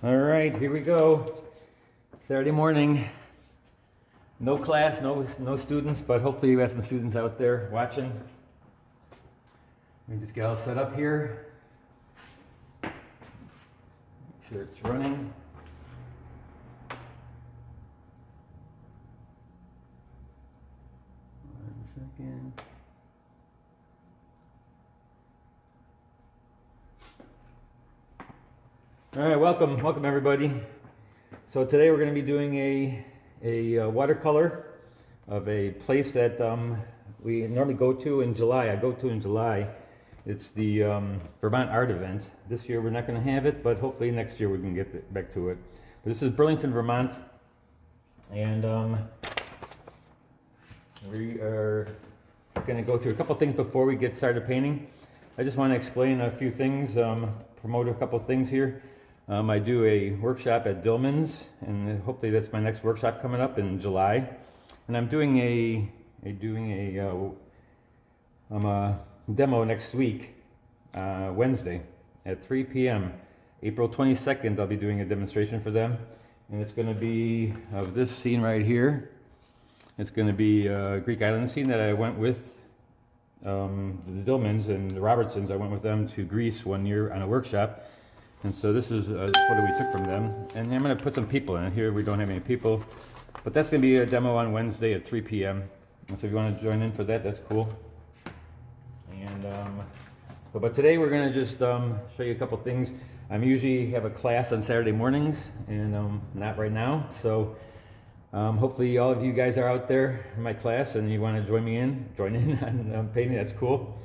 All right, here we go. Saturday morning. No class, no students, but hopefully you have some students out there watching. Let me just get all set up here. Make sure it's running. One second. All right, welcome everybody. So today we're going to be doing a watercolor of a place that we normally go to in July. I go to in July. It's the Vermont art event. This year we're not going to have it, but hopefully next year we can get back to it. But this is Burlington, Vermont, and we are going to go through a couple things before we get started painting. I just want to explain a few things, promote a couple things here. I do a workshop at Dillman's, and hopefully that's my next workshop coming up in July. And I'm doing a demo next week, Wednesday at 3 p.m. April 22nd, I'll be doing a demonstration for them. And it's going to be of this scene right here. It's going to be a Greek island scene that I went with the Dillmans and the Robertsons. I went with them to Greece one year on a workshop. And so this is a photo we took from them. And I'm going to put some people in it. Here we don't have any people. But that's going to be a demo on Wednesday at 3 p.m. And so if you want to join in for that, that's cool. And but today we're going to just show you a couple things. I usually have a class on Saturday mornings, and not right now. So hopefully all of you guys are out there in my class and you want to join in on painting. That's cool.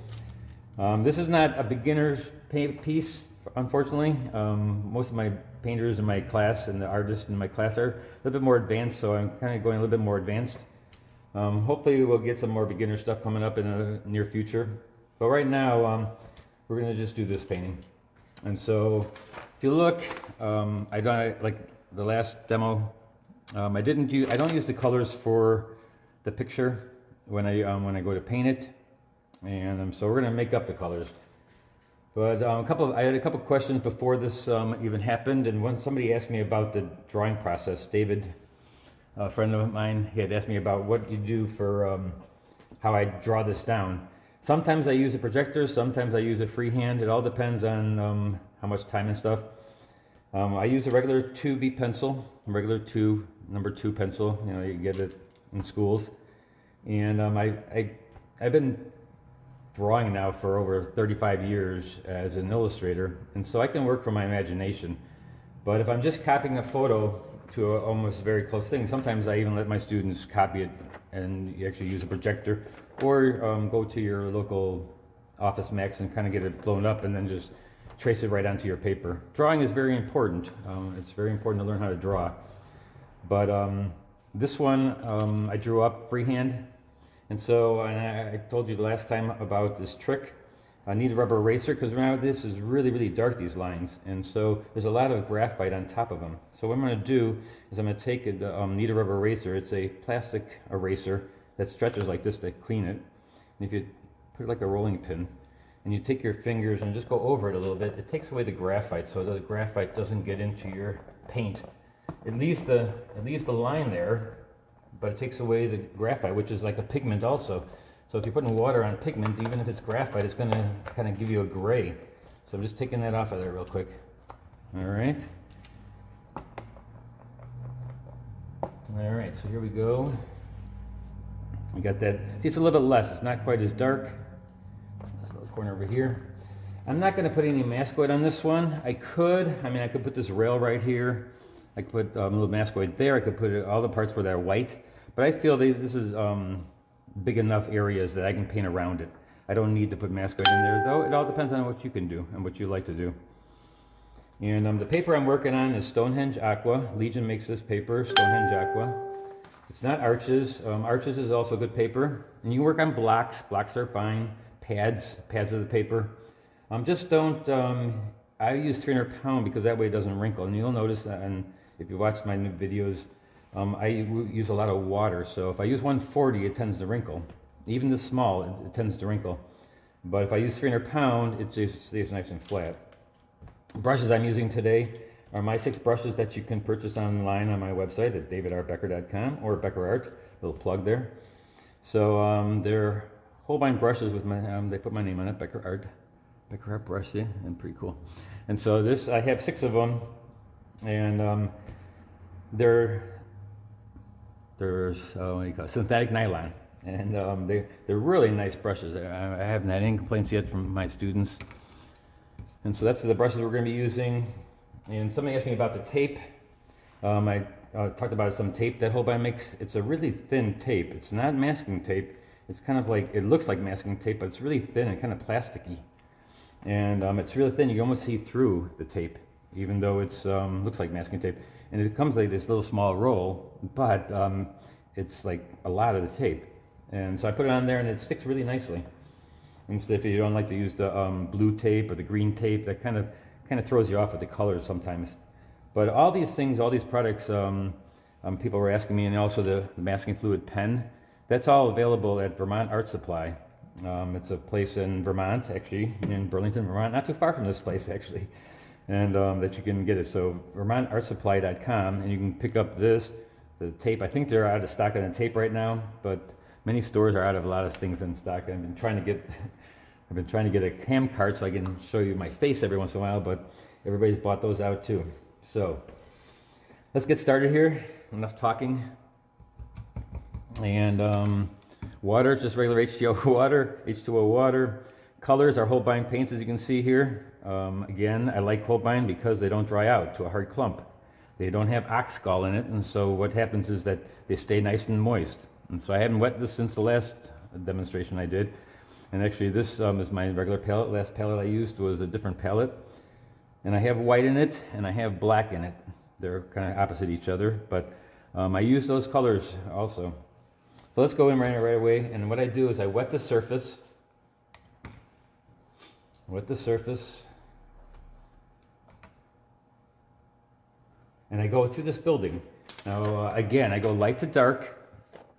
This is not a beginner's piece. Unfortunately, most of my painters in my class and the artists in my class are a little bit more advanced, so I'm kind of going a little bit more advanced. Hopefully we'll get some more beginner stuff coming up in the near future. But right now, we're going to just do this painting. And so, if you look, I don't like the last demo. I don't use the colors for the picture when I go to paint it, and so we're going to make up the colors. But I had a couple questions before this even happened, and when somebody asked me about the drawing process, David, a friend of mine, he had asked me about what you do for how I draw this down. Sometimes I use a projector, sometimes I use a freehand. It all depends on how much time and stuff. I use a regular 2B pencil, regular number 2 pencil. You know, you get it in schools. And I've been drawing now for over 35 years as an illustrator, and so I can work from my imagination. But if I'm just copying a photo to almost very close thing, sometimes I even let my students copy it and you actually use a projector, or go to your local Office Max and kind of get it blown up and then just trace it right onto your paper. Drawing is very important. It's very important to learn how to draw. But this one I drew up freehand. And so I told you the last time about this trick. I need a rubber eraser because now this is really, really dark, these lines. And so there's a lot of graphite on top of them. So what I'm going to do is I'm going to take the need a rubber eraser. It's a plastic eraser that stretches like this to clean it. And if you put it like a rolling pin, and you take your fingers and just go over it a little bit, it takes away the graphite so the graphite doesn't get into your paint. It leaves the line there, but it takes away the graphite, which is like a pigment also. So if you're putting water on pigment, even if it's graphite, it's going to kind of give you a gray. So I'm just taking that off of there real quick. All right. All right, so here we go. We got that. See, it's a little bit less. It's not quite as dark. This little corner over here. I'm not going to put any mascoid on this one. I could put this rail right here. I could put a little mascoid there. I could put all the parts where they're white. But I feel this is big enough areas that I can paint around it. I don't need to put mascoid in there, though. It all depends on what you can do and what you like to do. And the paper I'm working on is Stonehenge Aqua. Legion makes this paper, Stonehenge Aqua. It's not Arches. Arches is also good paper. And you can work on blocks. Blocks are fine. Pads of the paper. Just don't, I use 300 pound because that way it doesn't wrinkle. And you'll notice that, and if you watch my new videos, I use a lot of water, so if I use 140, it tends to wrinkle. Even this small, it tends to wrinkle. But if I use 300 pound, it just stays nice and flat. Brushes I'm using today, are my 6 brushes that you can purchase online on my website at davidartbecker.com or BeckerArt, little plug there. So they're Holbein brushes with my, they put my name on it, BeckerArt brush, yeah, and pretty cool. And so this, I have 6 of them, and there's what do you call it? Synthetic nylon, and they're really nice brushes. I haven't had any complaints yet from my students. And so that's the brushes we're going to be using. And somebody asked me about the tape. I talked about some tape that Holbein makes. It's a really thin tape. It's not masking tape. It's kind of like, it looks like masking tape, but it's really thin and kind of plasticky. And it's really thin. You can almost see through the tape, even though it's looks like masking tape. And it comes like this little small roll, but it's like a lot of the tape. And so I put it on there, and it sticks really nicely. And so if you don't like to use the blue tape or the green tape, that kind of throws you off with the colors sometimes. But all these things, all these products, people were asking me, and also the masking fluid pen, that's all available at Vermont Art Supply. It's a place in Vermont, actually, in Burlington, Vermont, not too far from this place, actually, and that you can get it. So vermontartsupply.com, and you can pick up the tape. I think they're out of stock on the tape right now, but many stores are out of a lot of things in stock. I've been trying to get a cam cart so I can show you my face every once in a while, but everybody's bought those out too. So let's get started here. Enough talking. And water, just regular H2O water. Colors are Holbein paints, as you can see here. Again, I like Holbein because they don't dry out to a hard clump. They don't have ox gall in it, and so what happens is that they stay nice and moist. And so I haven't wet this since the last demonstration I did. And actually this is my regular palette. Last palette I used was a different palette. And I have white in it, and I have black in it. They're kind of opposite each other, but I use those colors also. So let's go in right away, and what I do is I wet the surface. And I go through this building. Now again, I go light to dark,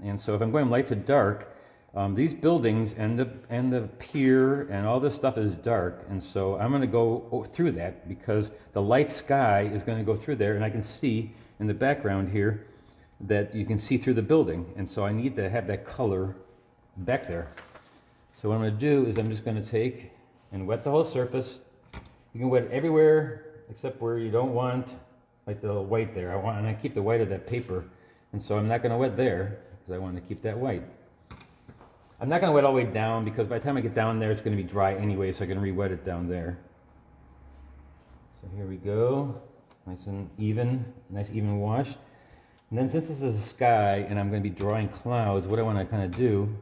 and so if I'm going light to dark, these buildings and the pier and all this stuff is dark, and so I'm going to go through that because the light sky is going to go through there, and I can see in the background here that you can see through the building, and so I need to have that color back there. So what I'm going to do is I'm just going to take and wet the whole surface. You can wet everywhere except where you don't want, like the white there. And I keep the white of that paper, and so I'm not going to wet there because I want to keep that white. I'm not going to wet all the way down because by the time I get down there it's going to be dry anyway, so I can re-wet it down there. So here we go, nice and even, nice even wash. And then since this is a sky and I'm going to be drawing clouds, what I want to kind of do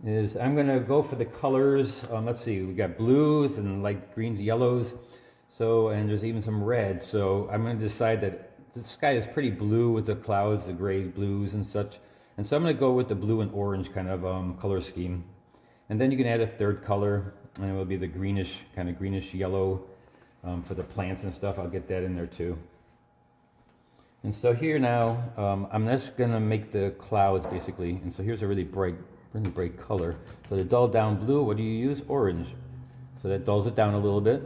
is I'm going to go for the colors. Let's see, we got blues and light greens, yellows, so, and there's even some red. So I'm going to decide that the sky is pretty blue with the clouds, the grays, blues and such. And so I'm going to go with the blue and orange kind of color scheme. And then you can add a third color, and it will be the greenish, kind of greenish yellow for the plants and stuff. I'll get that in there too. And so here now, I'm just going to make the clouds basically. And so here's a really bright color. So to dull down blue, what do you use? Orange. So that dulls it down a little bit.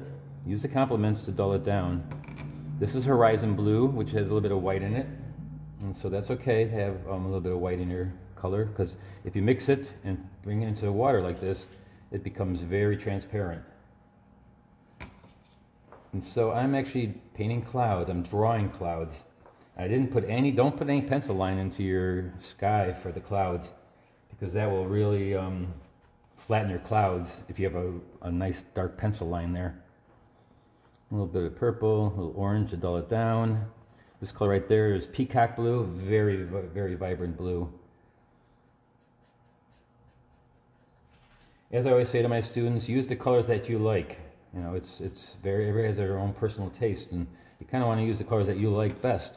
Use the complements to dull it down. This is horizon blue, which has a little bit of white in it. And so that's okay to have a little bit of white in your color, because if you mix it and bring it into the water like this, it becomes very transparent. And so I'm actually painting clouds. I'm drawing clouds. I didn't put any, don't put any pencil line into your sky for the clouds, because that will really flatten your clouds if you have a nice dark pencil line there. A little bit of purple, a little orange to dull it down. This color right there is Peacock Blue, very, very vibrant blue. As I always say to my students, use the colors that you like. You know, everybody has their own personal taste, and you kind of want to use the colors that you like best.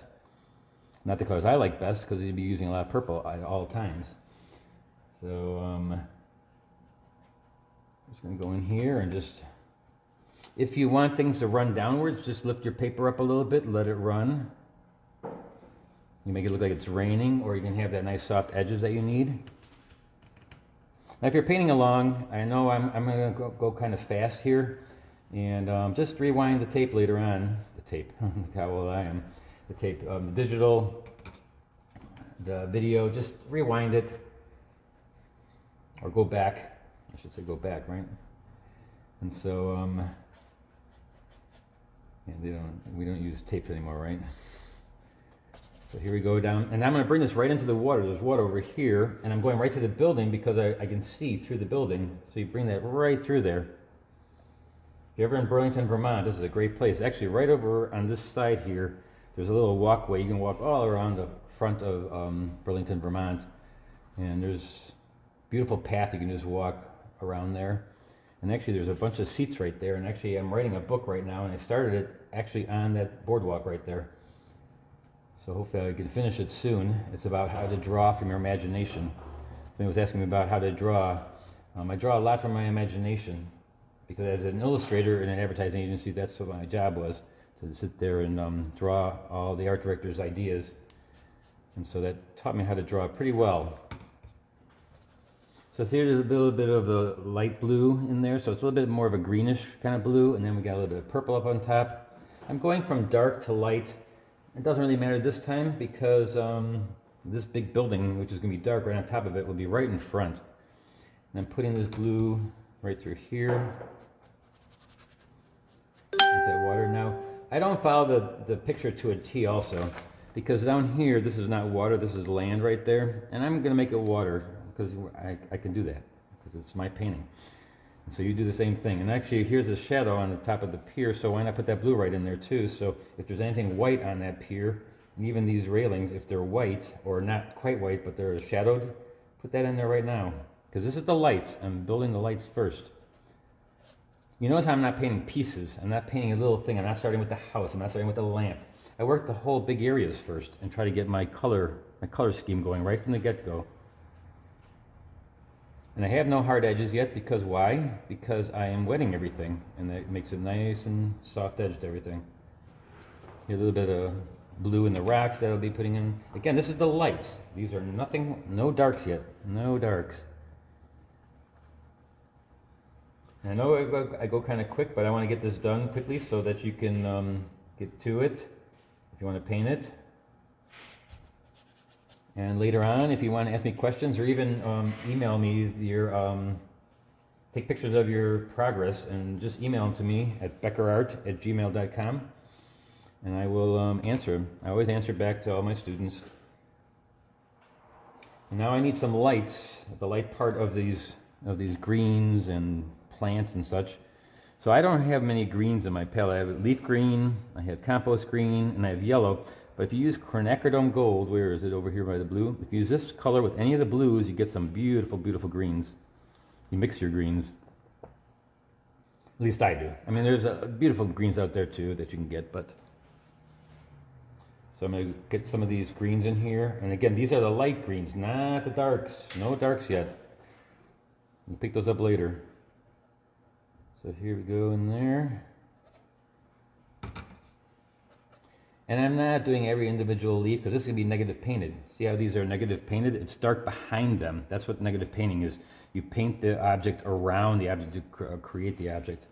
Not the colors I like best, because you'd be using a lot of purple at all times. So I'm just going to go in here and just, if you want things to run downwards, just lift your paper up a little bit, let it run. You make it look like it's raining, or you can have that nice soft edges that you need. Now if you're painting along, I know I'm going to go kind of fast here, and just rewind the tape later on, the tape. Look how old I am. The tape, the digital, the video, just rewind it or go back. I should say go back, right? And so, yeah, we don't use tapes anymore, right? So here we go down, and I'm going to bring this right into the water. There's water over here, and I'm going right to the building because I can see through the building. So you bring that right through there. If you're ever in Burlington, Vermont, this is a great place. Actually, right over on this side here, there's a little walkway. You can walk all around the front of Burlington, Vermont, and there's a beautiful path you can just walk around there. And actually, there's a bunch of seats right there. And actually, I'm writing a book right now, and I started it actually on that boardwalk right there. So hopefully I can finish it soon. It's about how to draw from your imagination. Somebody was asking me about how to draw. I draw a lot from my imagination because as an illustrator in an advertising agency, that's what my job was, to sit there and draw all the art director's ideas. And so that taught me how to draw pretty well. So here's a little bit of the light blue in there. So it's a little bit more of a greenish kind of blue. And then we got a little bit of purple up on top. I'm going from dark to light. It doesn't really matter this time because this big building, which is going to be dark right on top of it, will be right in front. And I'm putting this blue right through here. With that water. Now, I don't follow the picture to a T also, because down here, this is not water, this is land right there. And I'm going to make it water because I can do that because it's my painting. So you do the same thing. And actually, here's a shadow on the top of the pier, so why not put that blue right in there too? So if there's anything white on that pier, and even these railings, if they're white, or not quite white, but they're shadowed, put that in there right now. Because this is the lights. I'm building the lights first. You notice how I'm not painting pieces. I'm not painting a little thing. I'm not starting with the house. I'm not starting with the lamp. I work the whole big areas first and try to get my color scheme going right from the get-go. And I have no hard edges yet because why? Because I am wetting everything, and that makes it nice and soft-edged everything. A little bit of blue in the rocks that I'll be putting in. Again, this is the lights. These are nothing, no darks yet. No darks. And I know I go kind of quick, but I want to get this done quickly so that you can get to it if you want to paint it. And later on, if you want to ask me questions or even email me your, take pictures of your progress and just email them to me at BeckerArt@gmail.com, and I will answer them. I always answer back to all my students. And now I need some lights, the light part of these greens and plants and such. So I don't have many greens in my palette. I have leaf green, I have compost green, and I have yellow. But if you use quinacridone gold, where is it, over here by the blue? If you use this color with any of the blues, you get some beautiful, beautiful greens. You mix your greens. At least I do. I mean, there's beautiful greens out there too that you can get, but... So I'm going to get some of these greens in here. And again, these are the light greens, not the darks. No darks yet. We'll pick those up later. So here we go in there. And I'm not doing every individual leaf because this is going to be negative painted. See how these are negative painted? It's dark behind them. That's what negative painting is. You paint the object around the object to create the object. So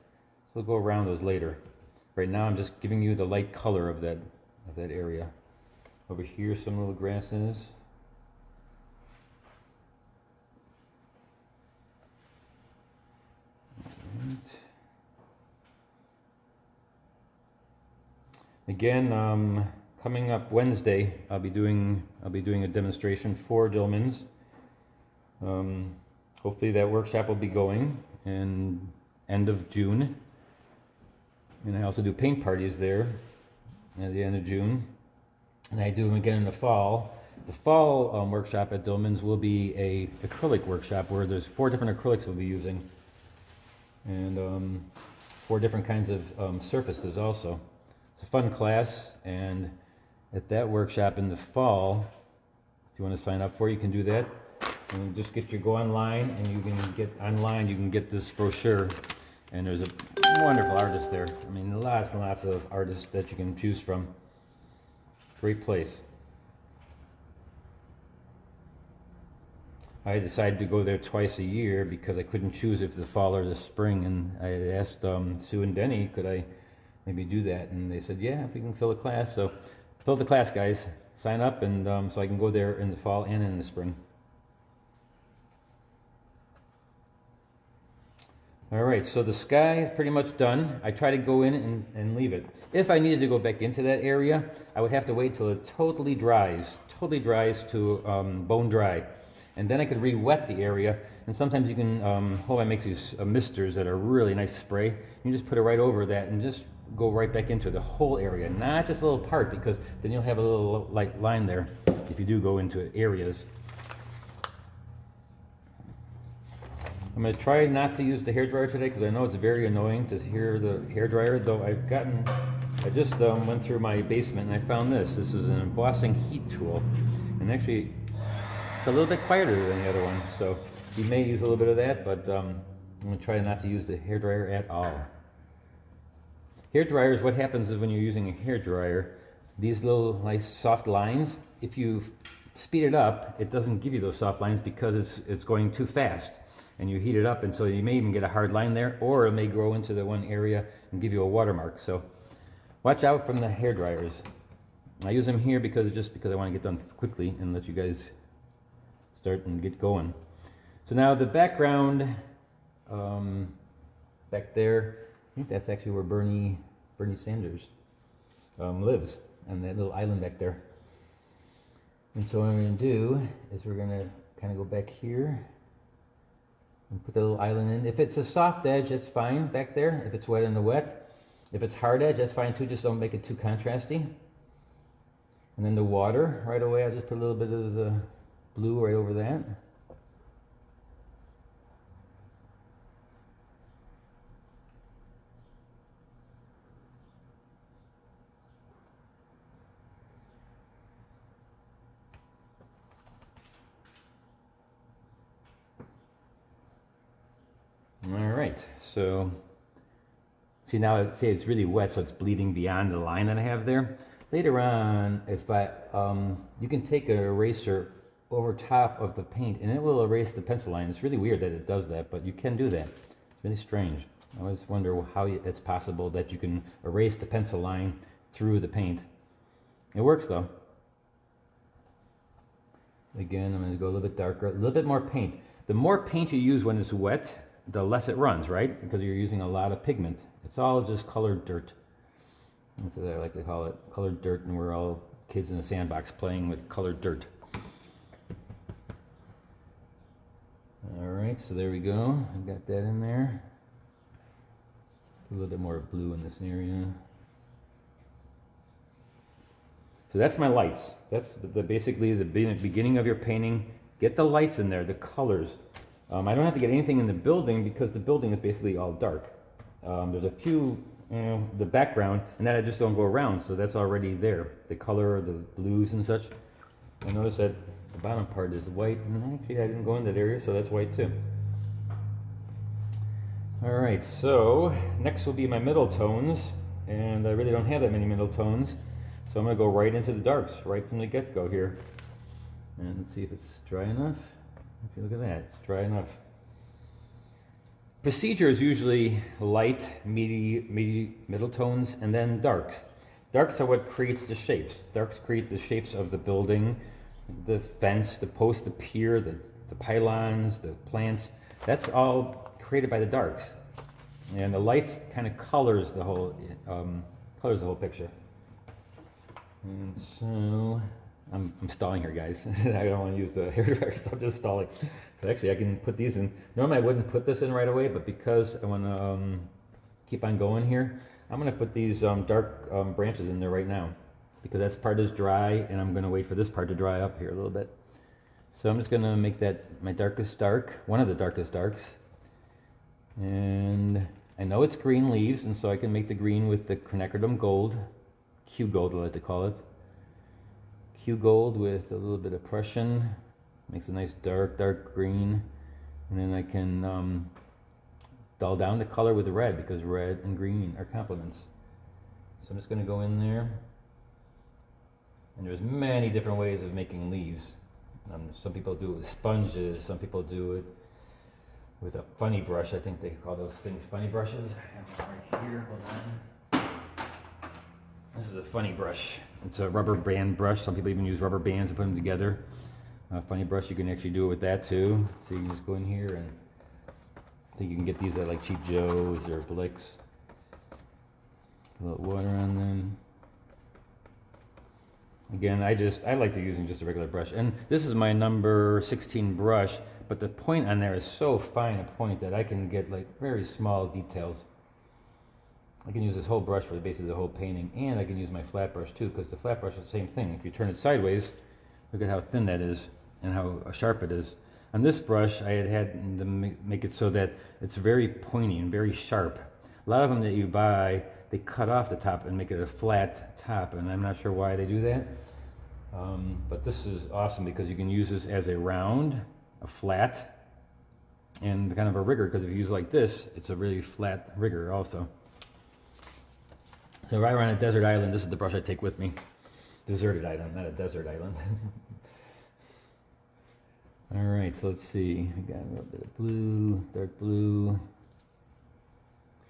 we'll go around those later. Right now I'm just giving you the light color of that area. Over here some little grasses. Right. Again, coming up Wednesday, I'll be doing a demonstration for Dillman's. Hopefully that workshop will be going in end of June, and I also do paint parties there at the end of June, and I do them again in the fall. The fall workshop at Dillman's will be a acrylic workshop where there's 4 different acrylics we'll be using, and 4 different kinds of surfaces also. It's a fun class, and at that workshop in the fall, if you want to sign up for it, you can do that. And just go online, and you can get this brochure, and there's a wonderful artist there. I mean, lots and lots of artists that you can choose from. Great place. I decided to go there twice a year because I couldn't choose if the fall or the spring, and I asked Sue and Denny, could I maybe do that. And they said, yeah, if we can fill the class. So fill the class, guys. Sign up, and so I can go there in the fall and in the spring. All right, so the sky is pretty much done. I try to go in and leave it. If I needed to go back into that area, I would have to wait till it totally dries to bone dry. And then I could re-wet the area. And sometimes you can, Holbein makes these misters that are really nice spray. You just put it right over that and just go right back into the whole area, not just a little part, because then you'll have a little light line there if you do go into areas. I'm going to try not to use the hairdryer today because I know it's very annoying to hear the hairdryer, though I just went through my basement and I found this. This is an embossing heat tool, and actually it's a little bit quieter than the other one, so you may use a little bit of that, but I'm going to try not to use the hairdryer at all. Hairdryers, what happens is when you're using a hairdryer, these little nice soft lines, if you speed it up, it doesn't give you those soft lines because it's going too fast. And you heat it up, and so you may even get a hard line there, or it may grow into the one area and give you a watermark. So watch out from the hair dryers. I use them here because I want to get done quickly and let you guys start and get going. So now the background back there, I think that's actually where Bernie Sanders lives, on that little island back there. And so what I'm going to do is we're going to kind of go back here and put the little island in. If it's a soft edge, that's fine back there. If it's wet in the wet. If it's hard edge, that's fine too. Just don't make it too contrasty. And then the water, right away, I'll just put a little bit of the blue right over that. All right, so see now, say it's really wet, so it's bleeding beyond the line that I have there. Later on, if you can take an eraser over top of the paint and it will erase the pencil line. It's really weird that it does that, but you can do that. It's really strange. I always wonder how it's possible that you can erase the pencil line through the paint. It works though. Again, I'm going to go a little bit darker, a little bit more paint. The more paint you use when it's wet, the less it runs, right? Because you're using a lot of pigment. It's all just colored dirt. That's what I like to call it, colored dirt, and we're all kids in a sandbox playing with colored dirt. All right, so there we go. I got that in there. A little bit more blue in this area. So that's my lights. That's basically the beginning of your painting. Get the lights in there, the colors. I don't have to get anything in the building because the building is basically all dark. There's a few, the background, and that I just don't go around, so that's already there. The color, the blues and such. I notice that the bottom part is white, and actually I didn't go in that area, so that's white too. All right, so next will be my middle tones, and I really don't have that many middle tones, so I'm going to go right into the darks, right from the get-go here. And let's see if it's dry enough. If you look at that, it's dry enough. Procedure is usually light, middle tones, and then darks. Darks are what creates the shapes. Darks create the shapes of the building, the fence, the post, the pier, the pylons, the plants. That's all created by the darks. And the lights kind of colors the whole picture. And so I'm stalling here, guys. I don't want to use the hairdryer, so I'm just stalling. So actually, I can put these in. Normally, I wouldn't put this in right away, but because I want to keep on going here, I'm going to put these dark branches in there right now, because that part is dry, and I'm going to wait for this part to dry up here a little bit. So I'm just going to make that my darkest dark, one of the darkest darks. And I know it's green leaves, and so I can make the green with the quinacridone gold, Q gold I like to call it. Q gold with a little bit of Prussian, makes a nice dark green, and then I can dull down the color with the red, because red and green are complements. So I'm just going to go in there, and there's many different ways of making leaves. Some people do it with sponges, some people do it with a funny brush. I think they call those things funny brushes. I have one right here, hold on. This is a funny brush. It's a rubber band brush. Some people even use rubber bands and put them together. A funny brush, you can actually do it with that too. So you can just go in here, and I think you can get these at like Cheap Joe's or Blick's. A little water on them. Again, I like to using just a regular brush. And this is my number 16 brush, but the point on there is so fine a point that I can get like very small details. I can use this whole brush for basically the whole painting, and I can use my flat brush too, because the flat brush is the same thing. If you turn it sideways, look at how thin that is and how sharp it is. On this brush, I had to make it so that it's very pointy and very sharp. A lot of them that you buy, they cut off the top and make it a flat top, and I'm not sure why they do that. But this is awesome because you can use this as a round, a flat, and kind of a rigger, because if you use it like this, it's a really flat rigger also. So right around a desert island, this is the brush I take with me. Deserted island, not a desert island. All right, so let's see. We got a little bit of blue, dark blue.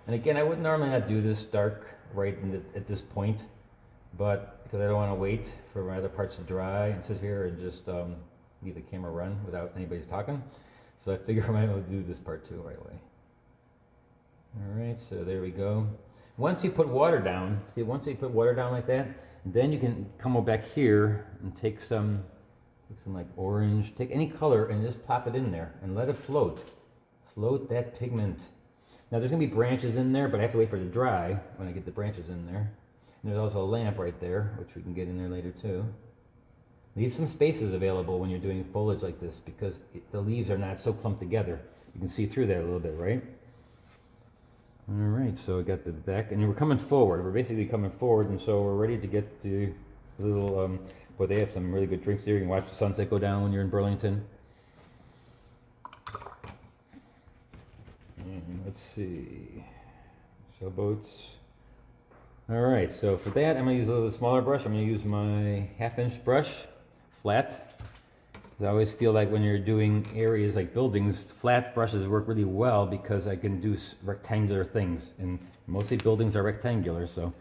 And again, I would normally not do this dark right at this point, but because I don't want to wait for my other parts to dry and sit here and just leave the camera run without anybody's talking. So I figure I might as well do this part too right away. All right, so there we go. Once you put water down, see, once you put water down like that, then you can come back here and take some like orange, take any color and just plop it in there and let it float. Float that pigment. Now there's going to be branches in there, but I have to wait for it to dry when I get the branches in there. And there's also a lamp right there, which we can get in there later too. Leave some spaces available when you're doing foliage like this, because the leaves are not so clumped together. You can see through that a little bit, right? All right, so we got the back, and we're coming forward. We're basically coming forward, and so we're ready to get to a little, boy, they have some really good drinks here. You can watch the sunset go down when you're in Burlington. And let's see, sailboats. All right, so for that, I'm gonna use a little smaller brush. I'm gonna use my 1/2-inch brush, flat. I always feel like when you're doing areas like buildings, flat brushes work really well because I can do rectangular things, and mostly buildings are rectangular, so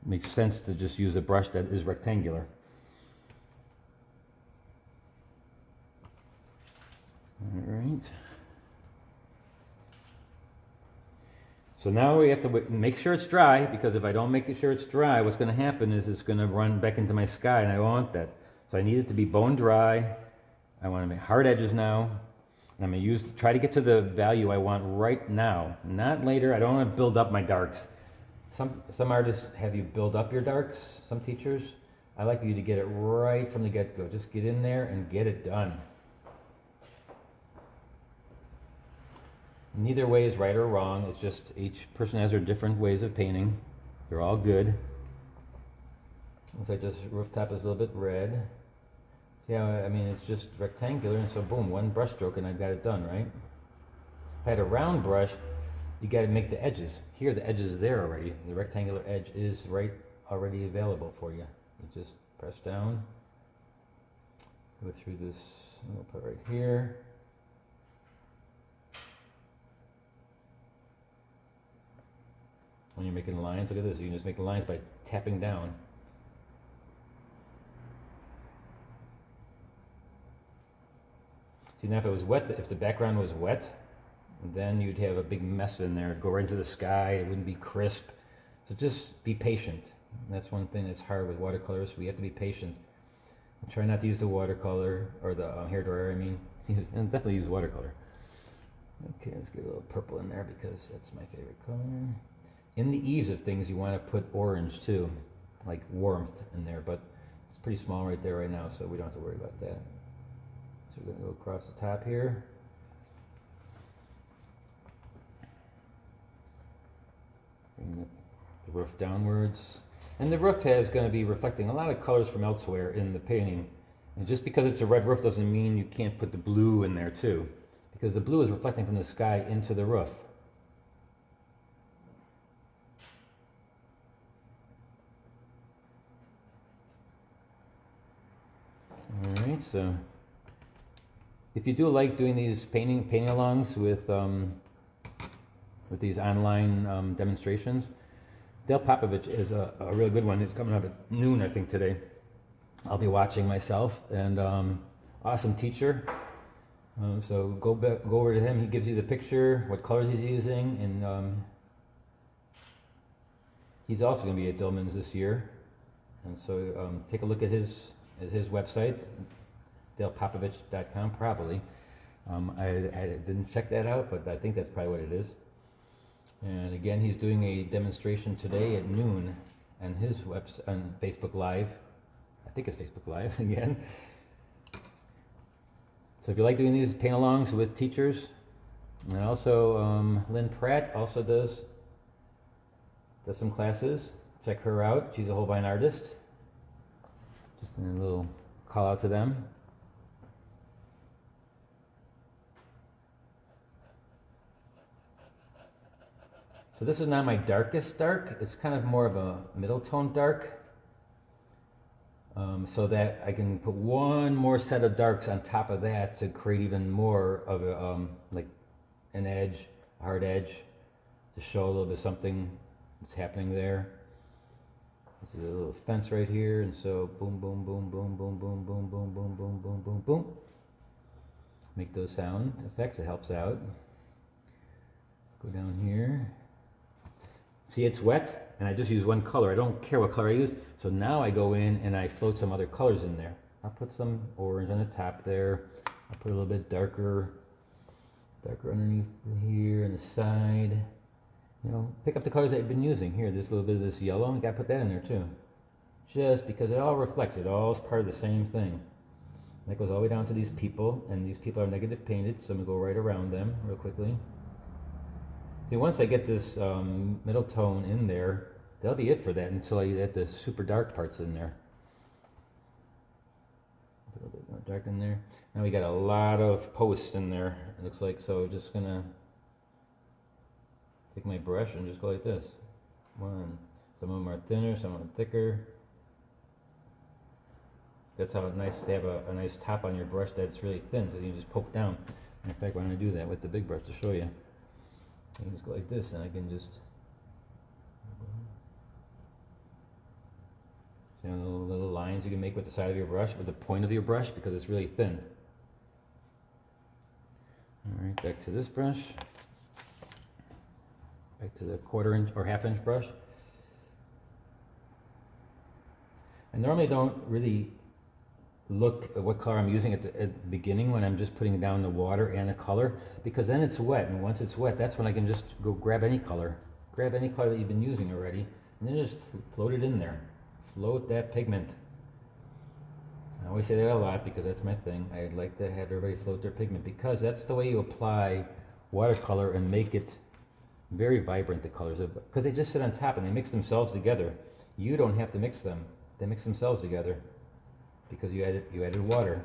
it makes sense to just use a brush that is rectangular. All right. So now we have to make sure it's dry, because if I don't make sure it's dry, what's going to happen is it's going to run back into my sky, and I don't want that. So I need it to be bone dry. I want to make hard edges now, and I'm going to try to get to the value I want right now, not later. I don't want to build up my darks. Some artists have you build up your darks, some teachers. I like you to get it right from the get-go. Just get in there and get it done. Neither way is right or wrong. It's just each person has their different ways of painting. They're all good. Looks like this rooftop is a little bit red. Yeah, I mean, it's just rectangular, and so boom, one brush stroke and I've got it done, right? If I had a round brush, you got to make the edges. Here, the edge is there already. The rectangular edge is already available for you. You just press down, go through this little part right here. When you're making lines, look at this. You can just make lines by tapping down. See, now if it was wet, if the background was wet, then you'd have a big mess in there. It'd go right into the sky. It wouldn't be crisp. So just be patient. And that's one thing that's hard with watercolors. We have to be patient. And try not to use the watercolor, or the hairdryer, I mean. And definitely use watercolor. Okay, let's get a little purple in there because that's my favorite color. In the eaves of things, you want to put orange too, like warmth in there, but it's pretty small right there right now, so we don't have to worry about that. So we're going to go across the top here. Bring the roof downwards. And the roof is going to be reflecting a lot of colors from elsewhere in the painting. And just because it's a red roof doesn't mean you can't put the blue in there too, because the blue is reflecting from the sky into the roof. All right, so if you do like doing these painting alongs with these online demonstrations, Dale Popovich is a really good one. He's coming up at noon, I think, today. I'll be watching myself, and awesome teacher. So go over to him. He gives you the picture, what colors he's using, and he's also going to be at Dillman's this year. And so take a look at his website, dalepopovich.com, probably. I didn't check that out, but I think that's probably what it is. And again, he's doing a demonstration today at noon on his website, on Facebook Live. I think it's Facebook Live again. So if you like doing these paint-alongs with teachers, and also Lynn Pratt also does some classes. Check her out. She's a Holbein artist. Just a little call out to them. So this is not my darkest dark. It's kind of more of a middle tone dark. So that I can put one more set of darks on top of that to create even more of a like an edge, a hard edge, to show a little bit of something that's happening there. This is a little fence right here, and so boom, boom, boom, boom, boom, boom, boom, boom, boom, boom, boom, boom, boom. Make those sound effects. It helps out. Go down here. See, it's wet, and I just use one color. I don't care what color I use. So now I go in and I float some other colors in there. I'll put some orange on the top there. I'll put a little bit darker underneath here and the side. You know, pick up the colors that I've been using. Here, this little bit of this yellow, you gotta put that in there too. Just because it all reflects, it all is part of the same thing. That goes all the way down to these people, and these people are negative painted, so I'm gonna go right around them real quickly. See, once I get this middle tone in there, that'll be it for that until I get the super dark parts in there. A little bit more dark in there. Now we got a lot of posts in there, it looks like, so just gonna take my brush and just go like this. One. Some of them are thinner, some of them are thicker. That's how it's nice to have a nice top on your brush that's really thin, so you can just poke down. In fact, I'm going to do that with the big brush to show you. I can just go like this, and I can just see the little lines you can make with the side of your brush, with the point of your brush, because it's really thin. All right, back to this brush. Back to the 1/4 inch or 1/2 inch brush. I normally don't really look at what color I'm using at the beginning when I'm just putting down the water and the color, because then it's wet, and once it's wet, that's when I can just go grab any color that you've been using already, and then just float it in there. Float that pigment. I always say that a lot because that's my thing. I'd like to have everybody float their pigment, because that's the way you apply watercolor and make it very vibrant, the colors, because they just sit on top and they mix themselves together. You don't have to mix them. They mix themselves together because you added water.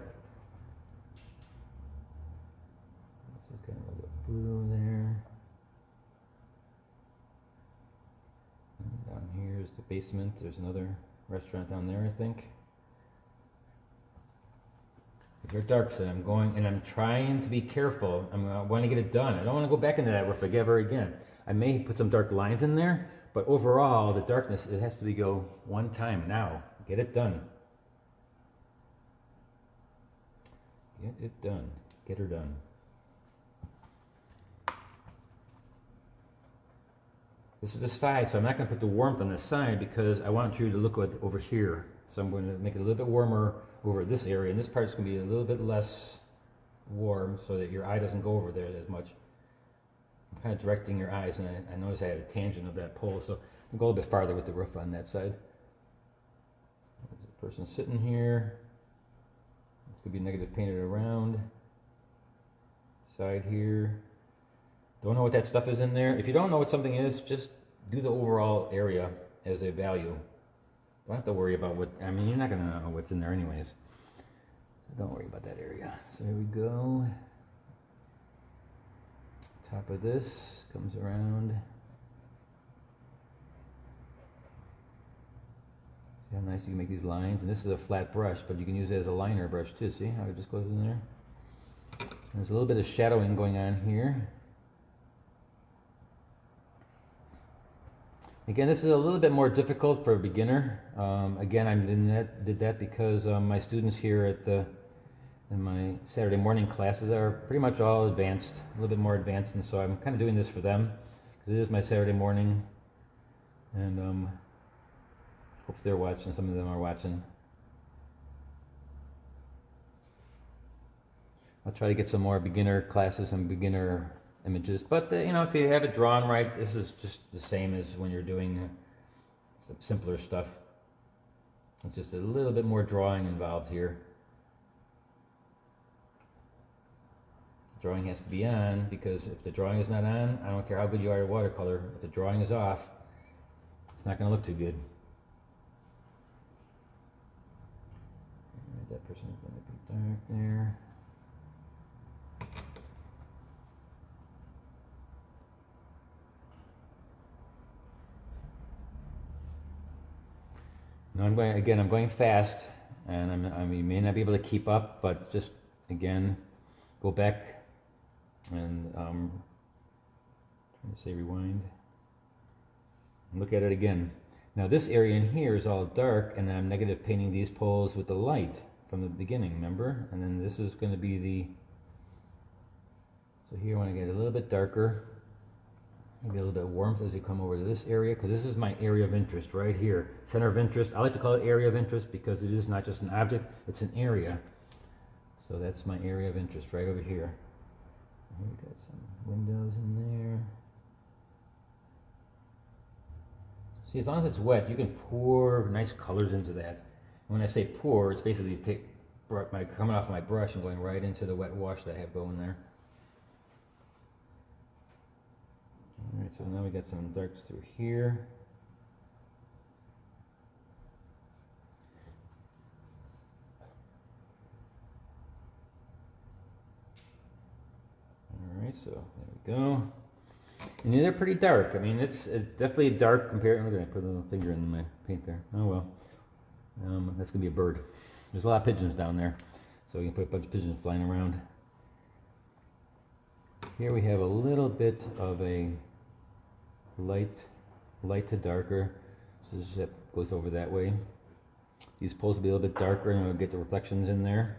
This is kind of like a blue there. And down here is the basement. There's another restaurant down there, I think. They're dark, so I'm trying to be careful. I want to get it done. I don't want to go back into that rough ever again. I may put some dark lines in there, but overall, the darkness, it has to go one time now. Get it done. Get it done. Get her done. This is the side, so I'm not going to put the warmth on the side because I want you to look at over here. So I'm going to make it a little bit warmer over this area, and this part is going to be a little bit less warm so that your eye doesn't go over there as much. I'm kind of directing your eyes, and I noticed I had a tangent of that pole, so I'll go a little bit farther with the roof on that side. There's a person sitting here. It's going to be negative painted around. Side here. Don't know what that stuff is in there. If you don't know what something is, just do the overall area as a value. Don't have to worry about what, I mean, you're not going to know what's in there anyways. So don't worry about that area. So here we go. Top of this comes around. See how nice you can make these lines? And this is a flat brush, but you can use it as a liner brush too. See how it just goes in there? There's a little bit of shadowing going on here. Again, this is a little bit more difficult for a beginner. Again, I did that because my students here in my Saturday morning classes are pretty much all advanced, a little bit more advanced, and so I'm kind of doing this for them because it is my Saturday morning, and hope they're watching. Some of them are watching. I'll try to get some more beginner classes and beginner images, but you know, if you have it drawn right, this is just the same as when you're doing some simpler stuff. It's just a little bit more drawing involved here. Drawing has to be on, because if the drawing is not on, I don't care how good you are at watercolor, if the drawing is off, it's not going to look too good. That person is going to be dark there. Now I'm going fast, and I may not be able to keep up, but just again, go back and trying to say rewind. And look at it again. Now this area in here is all dark, and I'm negative painting these poles with the light from the beginning, remember? And then this is going to be the, so here I want to get a little bit darker. Maybe a little bit of warmth as you come over to this area, because this is my area of interest right here. Center of interest. I like to call it area of interest because it is not just an object, it's an area. So that's my area of interest right over here. Here we got some windows in there. See, as long as it's wet, you can pour nice colors into that. When I say pour, it's basically coming off my brush and going right into the wet wash that I have going there. Alright, so now we got some darks through here. Alright, so there we go. And they're pretty dark. I mean, it's definitely dark compared. Look at that, I put a little finger in my paint there. Oh well. That's going to be a bird. There's a lot of pigeons down there, so we can put a bunch of pigeons flying around. Here we have a little bit of a light to darker, so this goes over that way. These poles will be a little bit darker, and we'll get the reflections in there.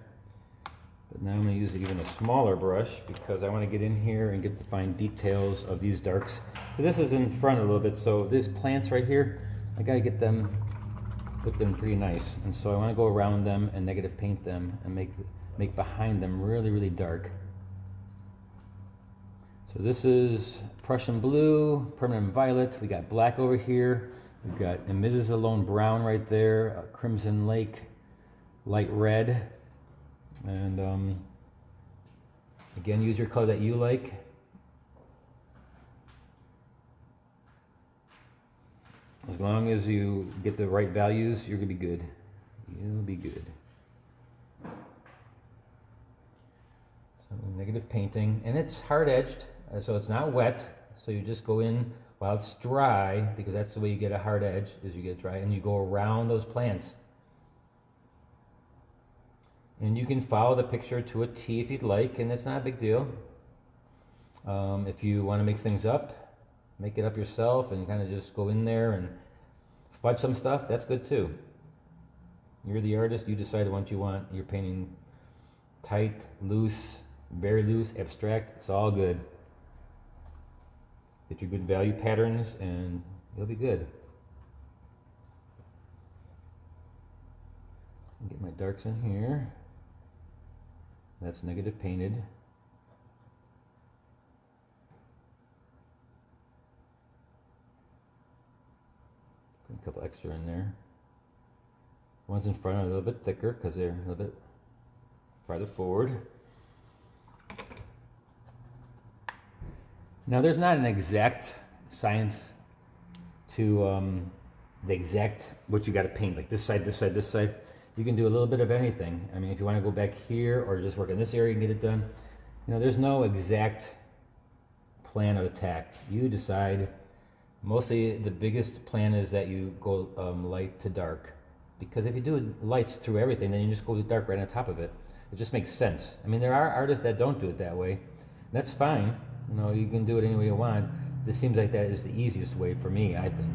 But now I'm going to use even a smaller brush because I want to get in here and get the fine details of these darks. Because this is in front a little bit, so these plants right here, I got to get them, look them pretty nice. And so I want to go around them and negative paint them and make behind them really, really dark. So this is Prussian blue, permanent violet. We got black over here. We've got imidazolone brown right there, crimson lake, light red. And again, use your color that you like. As long as you get the right values, you're going to be good. You'll be good. So negative painting, and it's hard-edged. So it's not wet, so you just go in while it's dry, because that's the way you get a hard edge, is you get dry, and you go around those plants. And you can follow the picture to a T if you'd like, and it's not a big deal. If you want to mix things up, make it up yourself and kind of just go in there and fudge some stuff, that's good too. You're the artist, you decide what you want. You're painting tight, loose, very loose, abstract, it's all good. Get your good value patterns and you'll be good. Get my darks in here. That's negative painted. Put a couple extra in there. Ones in front are a little bit thicker because they're a little bit farther forward. Now there's not an exact science to the exact what you got to paint, like this side, this side, this side. You can do a little bit of anything. I mean, if you want to go back here or just work in this area and get it done, you know, there's no exact plan of attack. You decide. Mostly the biggest plan is that you go light to dark, because if you do lights through everything, then you just go to dark right on top of it. It just makes sense. I mean, there are artists that don't do it that way. That's fine. You know, you can do it any way you want. This seems like that is the easiest way for me, I think.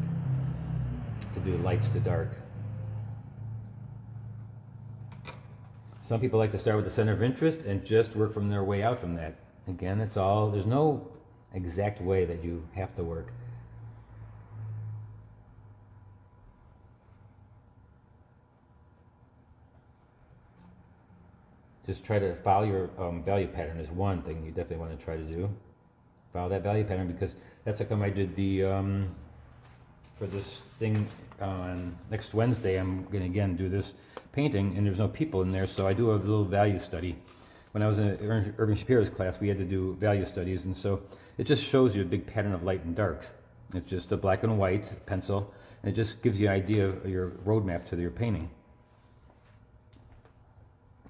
to do lights to dark. Some people like to start with the center of interest and just work from their way out from that. Again, it's all, there's no exact way that you have to work. Just try to follow your value pattern is one thing you definitely want to try to do. Follow that value pattern, because that's how come I did the, for this thing on next Wednesday, I'm going to again do this painting, and there's no people in there, so I do a little value study. When I was in Irving Shapiro's class, we had to do value studies, and so it just shows you a big pattern of light and darks. It's just a black and white pencil, and it just gives you an idea of your roadmap to your painting.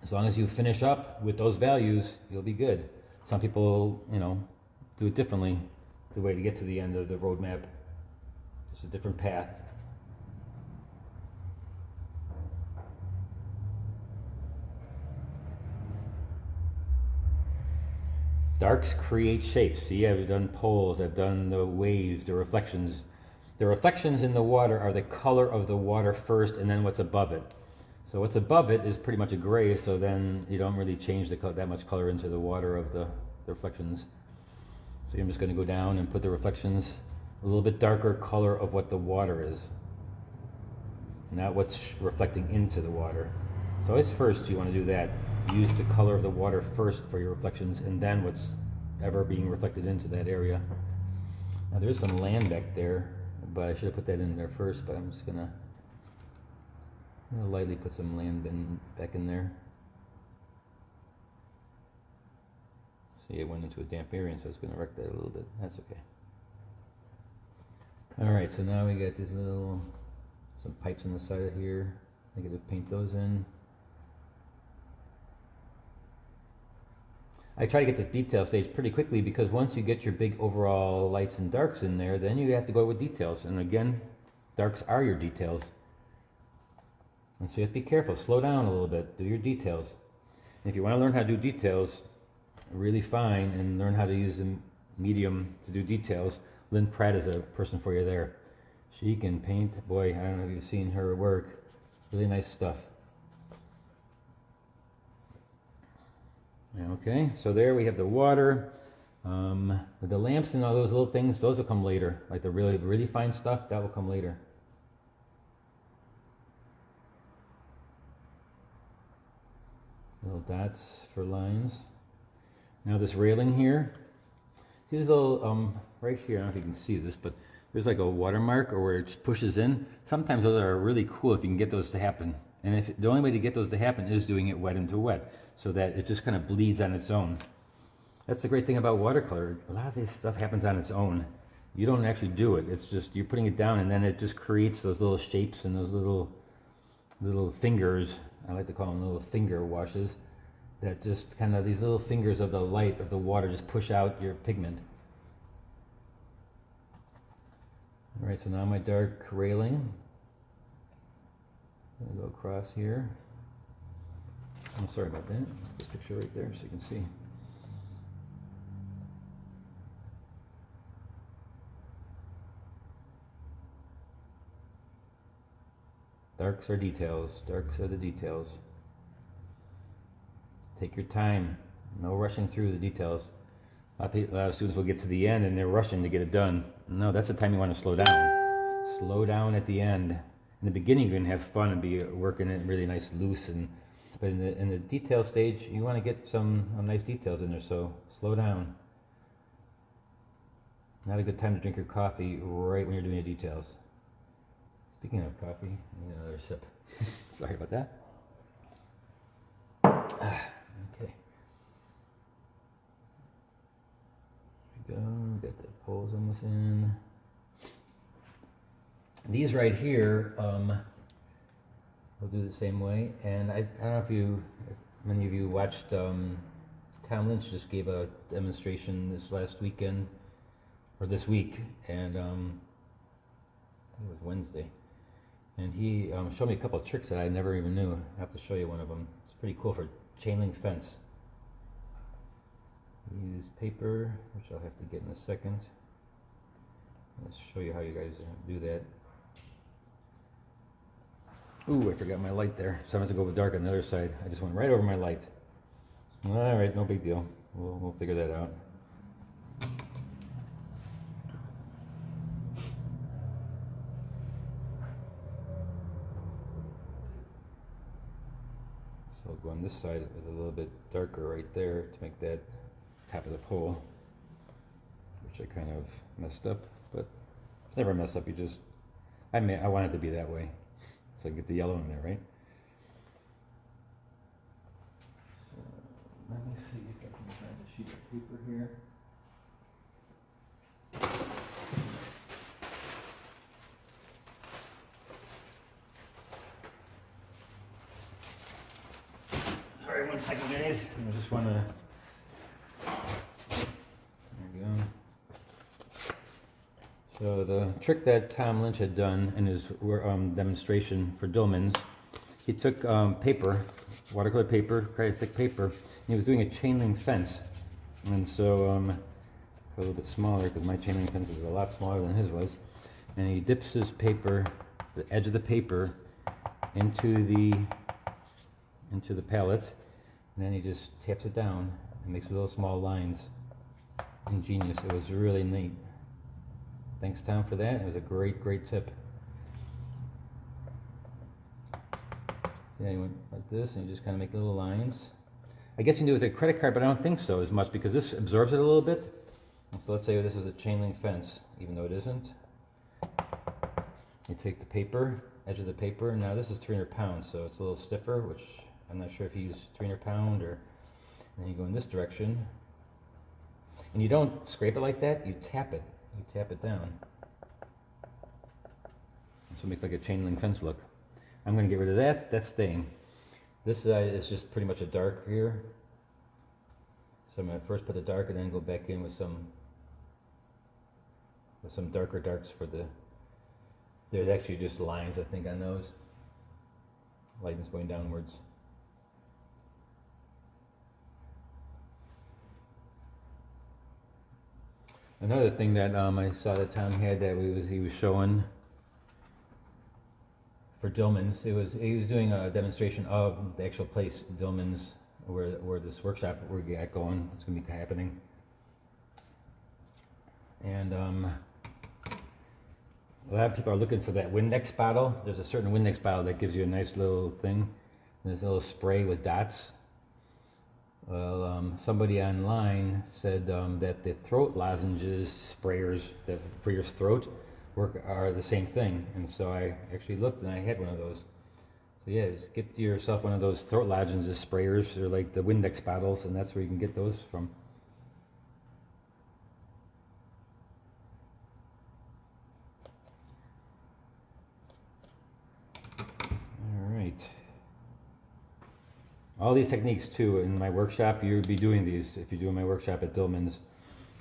As long as you finish up with those values, you'll be good. Some people, you know, do it differently. The way to get to the end of the roadmap. It's a different path. Darks create shapes. See, I've done poles, I've done the waves, the reflections. The reflections in the water are the color of the water first, and then what's above it. So what's above it is pretty much a gray, so then you don't really change that much color into the water of the reflections. So I'm just going to go down and put the reflections a little bit darker color of what the water is, not what's reflecting into the water. So always first you want to do that. Use the color of the water first for your reflections, and then what's ever being reflected into that area. Now there's some land back there, but I should have put that in there first, but I'm just going to lightly put some land back in there. See, it went into a damp area, so it's going to wreck that a little bit. That's okay. Alright, so now we got these some pipes on the side of here. I got to paint those in. I try to get the detail stage pretty quickly, because once you get your big overall lights and darks in there, then you have to go with details. And again, darks are your details. And so you have to be careful, slow down a little bit, do your details. And if you want to learn how to do details really fine and learn how to use the medium to do details, Lynn Pratt is a person for you there. She can paint, boy, I don't know if you've seen her work, really nice stuff. Okay, so there we have the water. With the lamps and all those little things, those will come later. Like the really, really fine stuff, that will come later. Little dots for lines. Now this railing here, see this little, right here, I don't know if you can see this, but there's like a watermark or where it pushes in. Sometimes those are really cool if you can get those to happen. And if the only way to get those to happen is doing it wet into wet, so that it just kind of bleeds on its own. That's the great thing about watercolor. A lot of this stuff happens on its own. You don't actually do it. It's just you're putting it down, and then it just creates those little shapes and those little fingers. I like to call them little finger washes. That just kind of, these little fingers of the light of the water just push out your pigment. All right, so now my dark railing. I'm going to go across here. I'm sorry about that. This picture right there so you can see. Darks are details. Darks are the details. Take your time. No rushing through the details. A lot of students will get to the end and they're rushing to get it done. No, that's the time you want to slow down. Slow down at the end. In the beginning, you're going to have fun and be working it really nice, loose, but in the detail stage, you want to get some nice details in there. So slow down. Not a good time to drink your coffee right when you're doing the details. Speaking of coffee, I need another sip. Sorry about that. Okay. There we go. Got the poles almost in. These right here, we'll do the same way. And I don't know if many of you watched, Tom Lynch just gave a demonstration this last weekend, or this week, and I think it was Wednesday. And he showed me a couple of tricks that I never even knew. I have to show you one of them. It's pretty cool for chain link fence. Use paper, which I'll have to get in a second. Let's show you how you guys do that. Ooh, I forgot my light there. So I'm going to go with dark on the other side. I just went right over my light. All right, no big deal. We'll figure that out. So I'll go on this side with a little bit darker right there to make that top of the pole, which I kind of messed up, but it's never messed up. I want it to be that way, so I get the yellow in there, right? So let me see if I can find a sheet of paper here. Sorry, 1 second, guys. I just want to. There we go. So the trick that Tom Lynch had done in his demonstration for Dillman's, he took paper, watercolor paper, quite thick paper, and he was doing a chain link fence. And so a little bit smaller because my chain link fence is a lot smaller than his was. And he dips his paper, the edge of the paper, into the palette, and then he just taps it down and makes little small lines. Ingenious. It was really neat. Thanks, Tom, for that. It was a great tip. Yeah, you went like this, and you just kind of make little lines. I guess you can do it with a credit card, but I don't think so as much because this absorbs it a little bit. And so let's say this is a chain link fence, even though it isn't. You take the paper, edge of the paper, and now this is 300 pounds, so it's a little stiffer, which I'm not sure if you use 300 pound or. And you go in this direction, and you don't scrape it like that. You tap it. You tap it down. So it makes like a chain link fence look. I'm going to get rid of that. That's staying. This side is just pretty much a dark here. So I'm going to first put the dark and then go back in with some darker darks for the. There's actually just lines, I think, on those. Lightness going downwards. Another thing that I saw that Tom had that he was showing for Dillman's, he was doing a demonstration of the actual place, Dillman's, where this workshop we're got going. It's going to be happening, and a lot of people are looking for that Windex bottle. There's a certain Windex bottle that gives you a nice little thing. There's a little spray with dots. Well, somebody online said that the throat lozenges sprayers that for your throat are the same thing, and so I actually looked and I had one of those. So yeah, just get yourself one of those throat lozenges sprayers. They're like the Windex bottles, and that's where you can get those from. All right. All these techniques too in my workshop, you'll be doing these if you're doing my workshop at Dillman's.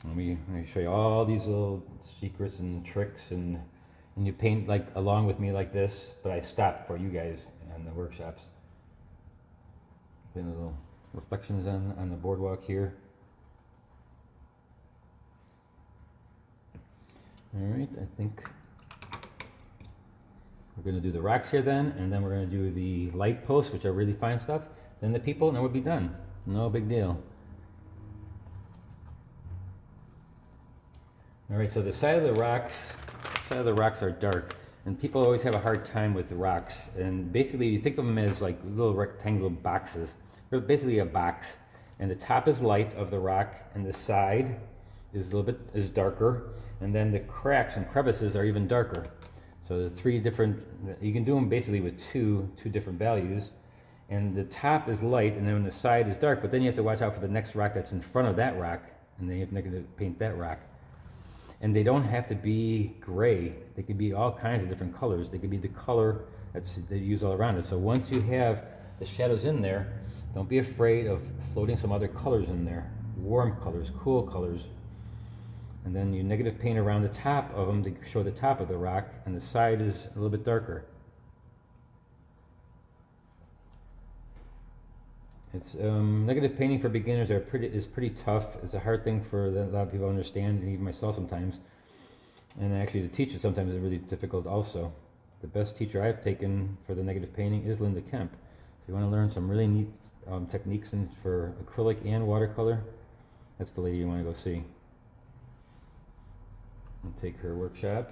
Let me show you all these little secrets and tricks, and you paint like along with me like this, but I stop for you guys on the workshops. Putting little reflections on the boardwalk here. All right, I think we're going to do the rocks here then, and then we're going to do the light posts, which are really fine stuff. Then the people, and then we'll be done. No big deal. All right, so the side of the rocks are dark, and people always have a hard time with the rocks. And basically, you think of them as like little rectangular boxes. They're basically a box, and the top is light of the rock, and the side is a little bit darker, and then the cracks and crevices are even darker. So there's three different. You can do them basically with two different values. And the top is light, and then the side is dark, but then you have to watch out for the next rock that's in front of that rock, and then you have to paint that rock. And they don't have to be gray. They could be all kinds of different colors. They could be the color that you use all around it. So once you have the shadows in there, don't be afraid of floating some other colors in there. Warm colors, cool colors. And then you negative paint around the top of them to show the top of the rock, and the side is a little bit darker. It's negative painting for beginners is pretty tough. It's a hard thing for a lot of people to understand, and even myself sometimes. And actually to teach it sometimes is really difficult also. the best teacher I've taken for the negative painting is Linda Kemp. If you want to learn some really neat techniques for acrylic and watercolor, that's the lady you want to go see. And take her workshop.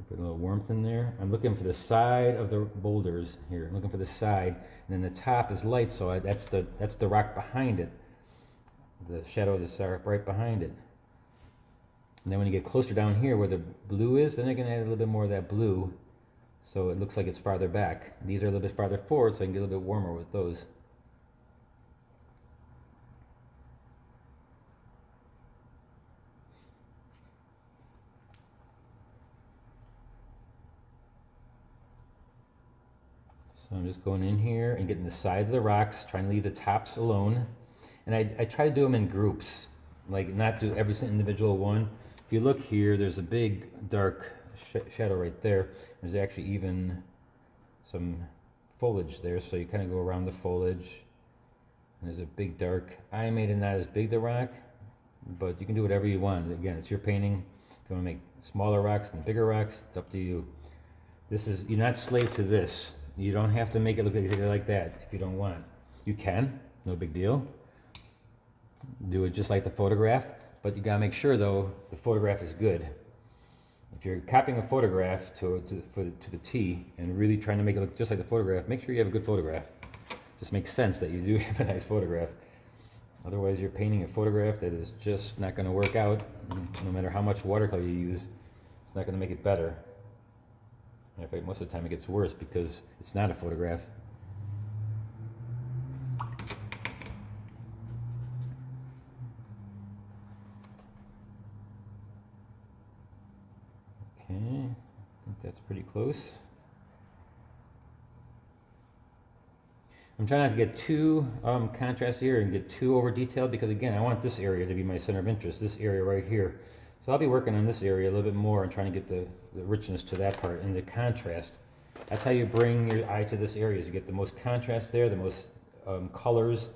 Put a little warmth in there. I'm looking for the side of the boulders here. I'm looking for the side, and then the top is light, so that's the rock behind it. The shadow of the rock right behind it. And then when you get closer down here where the blue is, then I can add a little bit more of that blue, so it looks like it's farther back. These are a little bit farther forward, so I can get a little bit warmer with those. So I'm just going in here and getting the sides of the rocks, trying to leave the tops alone. And I try to do them in groups, like not do every individual one. If you look here, there's a big dark shadow right there. There's actually even some foliage there, so you kind of go around the foliage. And there's a big dark. I made it not as big, the rock, but you can do whatever you want. Again, it's your painting. If you want to make smaller rocks than bigger rocks, it's up to you. You're not slave to this. You don't have to make it look exactly like that if you don't want. You can, no big deal. Do it just like the photograph, but you gotta make sure though the photograph is good. If you're copying a photograph to the T and really trying to make it look just like the photograph, make sure you have a good photograph. Just makes sense that you do have a nice photograph. Otherwise, you're painting a photograph that is just not going to work out. No matter how much watercolor you use, it's not going to make it better. In fact, most of the time it gets worse because it's not a photograph. Okay, I think that's pretty close. I'm trying not to get too contrast here and get too over detailed because again, I want this area to be my center of interest, this area right here. So I'll be working on this area a little bit more and trying to get the richness to that part and the contrast. That's how you bring your eye to this area, is you get the most contrast there, the most colors,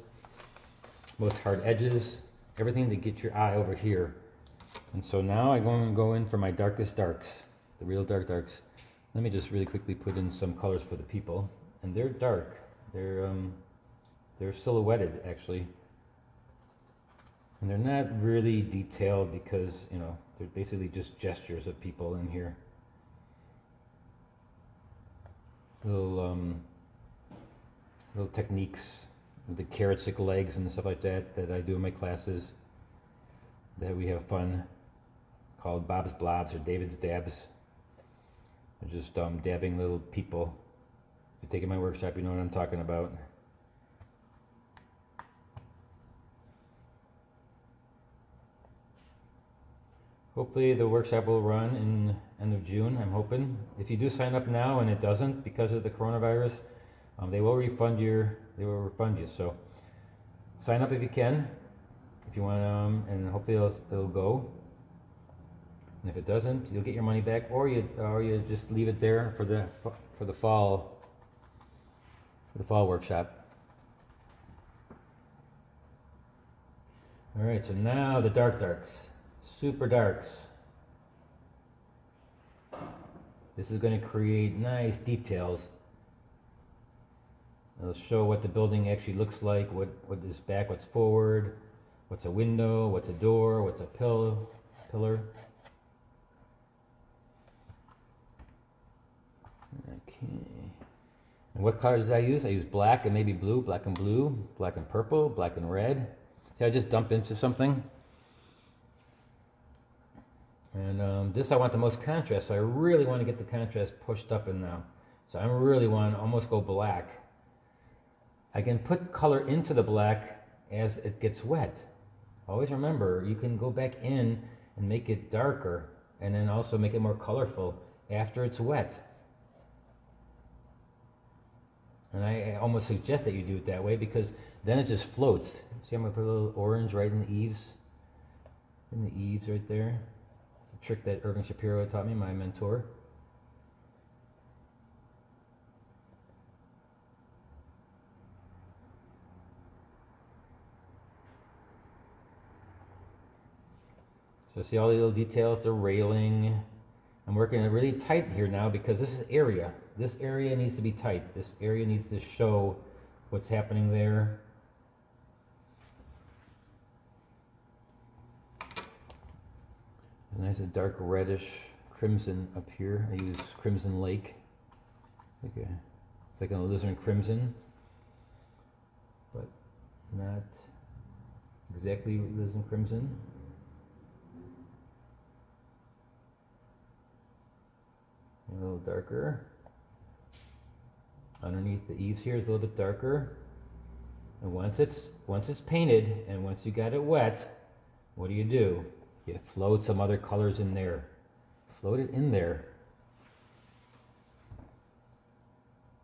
most hard edges, everything to get your eye over here. And so now I'm going to go in for my darkest darks, the real darks. Let me just really quickly put in some colors for the people. And they're dark. They're silhouetted actually. And they're not really detailed because, you know, they're basically just gestures of people in here. Little techniques with the carrot stick legs and stuff like that that I do in my classes that we have fun, called Bob's Blobs or David's Dabs. They're just dabbing little people. If you're taking my workshop, you know what I'm talking about. Hopefully the workshop will run in end of June, I'm hoping. If you do sign up now and it doesn't because of the coronavirus, they will refund you. So sign up if you can, if you want, and hopefully it'll go. And if it doesn't, you'll get your money back, or you just leave it there for the fall workshop. All right, so now the darks. Super darks. This is going to create nice details. It'll show what the building actually looks like, what is back, what's forward, what's a window, what's a door, what's a pillar. Okay. And what colors did I use? I used black and maybe blue, black and blue, black and purple, black and red. See, I just dump into something. And this I want the most contrast, so I really want to get the contrast pushed up in now. So I really want to almost go black. I can put color into the black as it gets wet. Always remember, you can go back in and make it darker and then also make it more colorful after it's wet. And I almost suggest that you do it that way because then it just floats. See, I'm going to put a little orange right in the eaves. In the eaves right there. It's a trick that Irving Shapiro taught me, my mentor. So see all the little details, the railing. I'm working it really tight here now because this is area. This area needs to be tight. This area needs to show what's happening there. A nice dark reddish crimson up here. I use Crimson Lake. It's like a alizarin crimson, but not exactly alizarin crimson. A little darker. Underneath the eaves here is a little bit darker. And once it's painted and once you got it wet, what do? You float some other colors in there. Float it in there.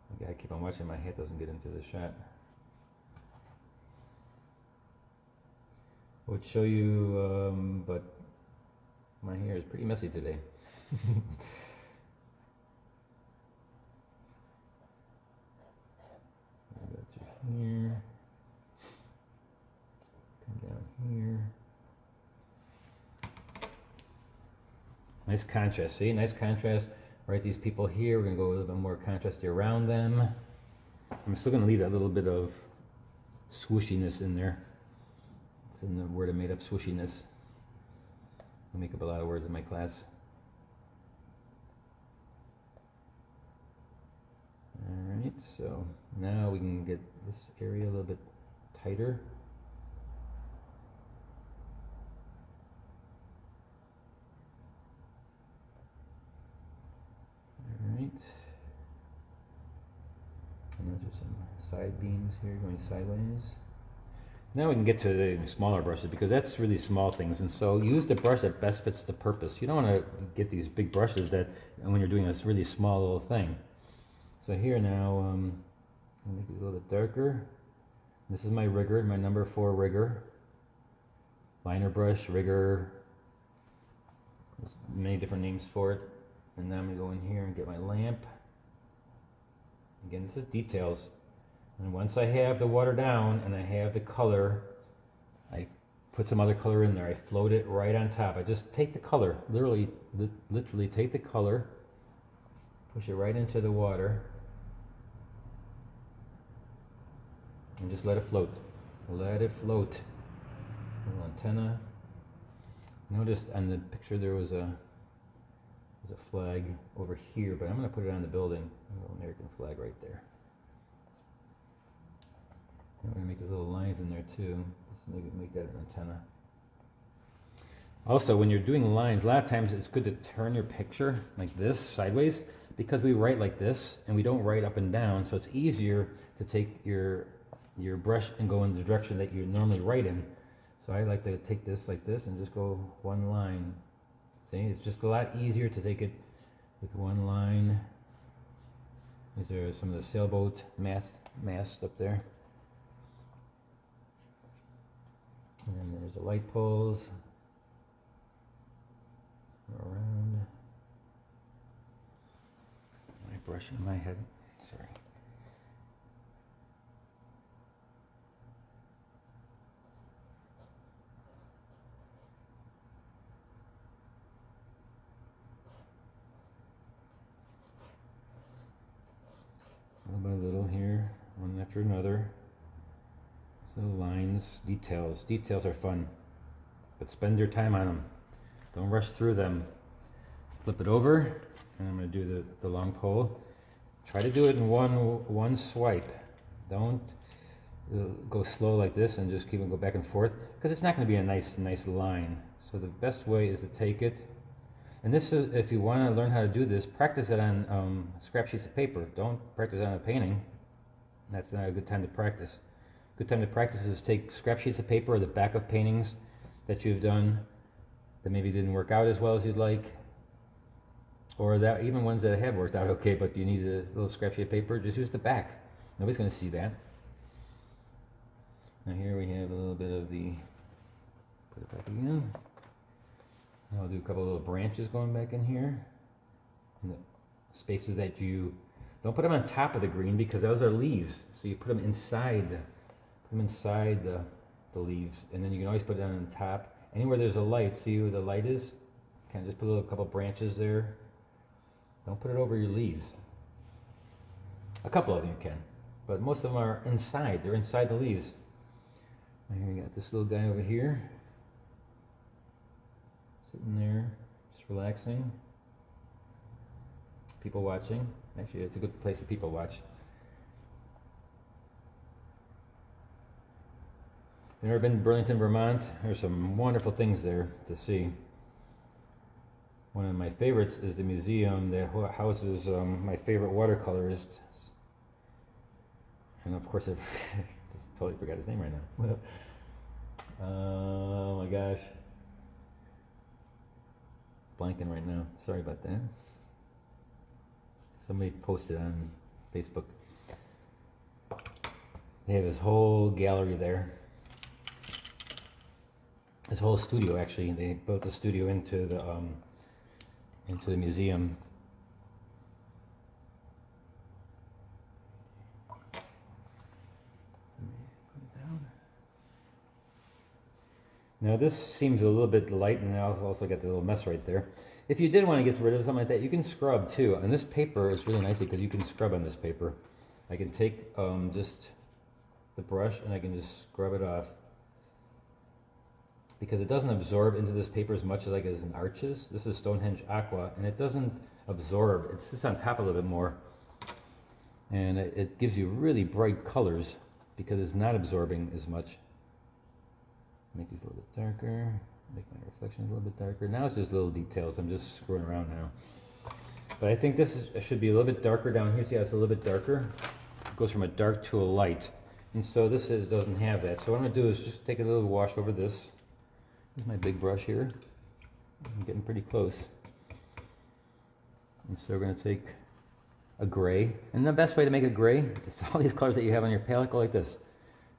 I gotta keep on watching my hat doesn't get into the shot. I would show you, but my hair is pretty messy today. Go through here. Come down here. Nice contrast, see? Nice contrast. Right, these people here, we're going to go a little bit more contrasty around them. I'm still going to leave that little bit of swooshiness in there. It's in the word I made up, swooshiness. I make up a lot of words in my class. Alright, so now we can get this area a little bit tighter. Alright. And those are some side beams here going sideways. Now we can get to the smaller brushes because that's really small things, and so use the brush that best fits the purpose. You don't want to get these big brushes that when you're doing this really small little thing. So here now, I'll make it a little bit darker. This is my rigger, my number 4 rigger. Liner brush, rigger. There's many different names for it. And now I'm going to go in here and get my lamp. Again, this is details. And once I have the water down and I have the color, I put some other color in there. I float it right on top. I just take the color, literally take the color, push it right into the water, and just let it float. Let it float. Little antenna. Notice on the picture there was a flag over here, but I'm going to put it on the building. A little American flag right there. I'm going to make those little lines in there too. Let's maybe make that an antenna. Also, when you're doing lines, a lot of times it's good to turn your picture like this, sideways, because we write like this and we don't write up and down, so it's easier to take your brush and go in the direction that you normally write in. So I like to take this like this and just go one line. See, it's just a lot easier to take it with one line. These are some of the sailboat masts up there. And then there's the light poles around. My brush in my head, sorry. Little by little here, one after another. Little lines, details. Details are fun, but spend your time on them. Don't rush through them. Flip it over, and I'm going to do the long pole. Try to do it in one swipe. Don't go slow like this and just keep it go back and forth, because it's not going to be a nice line. So the best way is to take it. And this is, if you want to learn how to do this, practice it on scrap sheets of paper. Don't practice it on a painting. That's not a good time to practice. Good time to practice is take scrap sheets of paper or the back of paintings that you've done that maybe didn't work out as well as you'd like, or that even ones that have worked out okay, but you need a little scrap sheet of paper. Just use the back. Nobody's going to see that. Now here we have a little bit of the, put it back again. Now I'll do a couple of little branches going back in here. And the spaces that you, don't put them on top of the green because those are leaves. So you put them inside the leaves, and then you can always put it on top. Anywhere there's a light, see where the light is? Kind of just put a little couple branches there. Don't put it over your leaves. A couple of them you can, but most of them are inside. They're inside the leaves. And here you got this little guy over here, sitting there, just relaxing. People watching. Actually, it's a good place to people watch. If you've never been to Burlington, Vermont, there's some wonderful things there to see. One of my favorites is the museum that houses my favorite watercolorist. And of course, I just totally forgot his name right now. Oh my gosh. Blanking right now. Sorry about that. Somebody posted on Facebook. They have this whole gallery there. This whole studio, actually. They built the studio into the museum. Now this seems a little bit light, and I also got the little mess right there. If you did want to get rid of something like that, you can scrub too. And this paper is really nice because you can scrub on this paper. I can take just the brush and I can just scrub it off. Because it doesn't absorb into this paper as much as like as in Arches. This is Stonehenge Aqua, and it doesn't absorb. It sits on top a little bit more. And it gives you really bright colors because it's not absorbing as much. Make these a little bit darker. Make my reflections a little bit darker. Now it's just little details. I'm just screwing around now. But I think this should be a little bit darker down here. See how it's a little bit darker? It goes from a dark to a light. And so this doesn't have that. So what I'm going to do is just take a little wash over this. Here's my big brush here. I'm getting pretty close. And so we're going to take a gray. And the best way to make a gray is all these colors that you have on your palette go like this.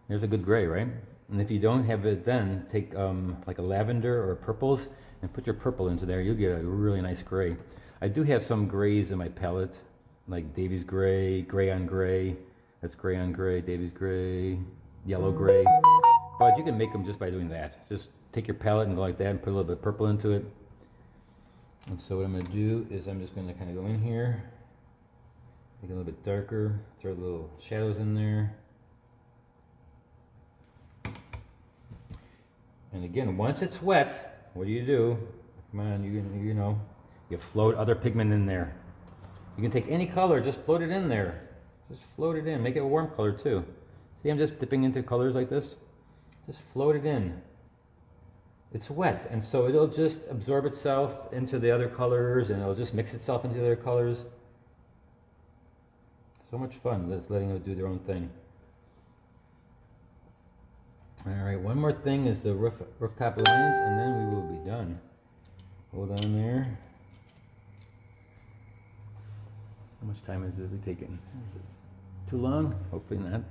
There's a good gray, right? And if you don't have it, then take like a lavender or purples and put your purple into there. You'll get a really nice gray. I do have some grays in my palette, like Davy's gray, gray on gray. That's gray on gray, Davy's gray, yellow gray. But you can make them just by doing that. Just take your palette and go like that and put a little bit of purple into it. And so what I'm going to do is I'm just going to kind of go in here, make it a little bit darker, throw little shadows in there. And again, once it's wet, what do? Come on, you know, you float other pigment in there. You can take any color, just float it in there. Just float it in, make it a warm color too. See, I'm just dipping into colors like this. Just float it in. It's wet, and so it'll just absorb itself into the other colors, and it'll just mix itself into the other colors. So much fun, just letting them do their own thing. Alright, one more thing is the rooftop lines, and then we will be done. Hold on there. How much time is it taking? Is it too long? Hopefully not.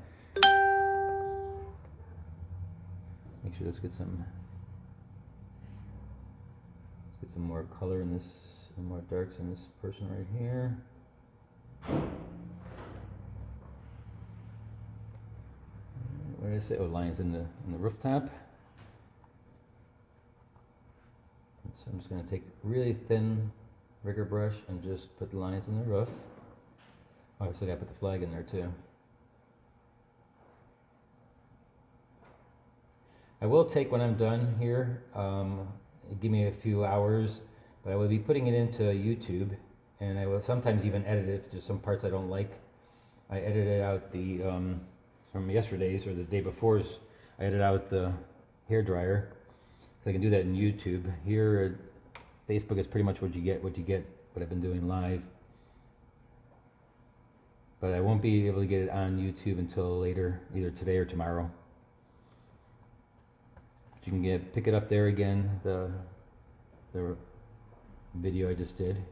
Make sure let's get some more color in this, and more darks in this person right here. What did I say? Oh, lines in the rooftop. And so I'm just going to take really thin rigger brush and just put lines in the roof. Oh, I still got to put the flag in there too. I will take when I'm done here. Give me a few hours, but I will be putting it into YouTube, and I will sometimes even edit it if there's some parts I don't like. I edited out the from yesterday's or the day before's. I edited out the hair dryer, so I can do that in YouTube. Here, Facebook is pretty much what you get. What I've been doing live, but I won't be able to get it on YouTube until later, either today or tomorrow. You can pick it up there again, the video I just did,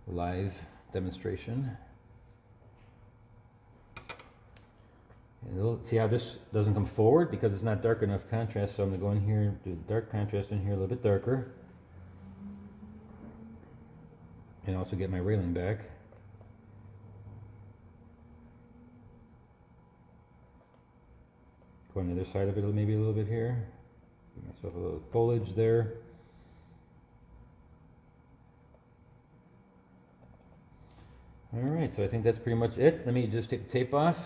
live demonstration. And see how this doesn't come forward because it's not dark enough contrast, so I'm going to go in here and do dark contrast in here a little bit darker. And also get my railing back. Go on the other side of it maybe a little bit here. Give myself a little foliage there. All right, so I think that's pretty much it. Let me just take the tape off,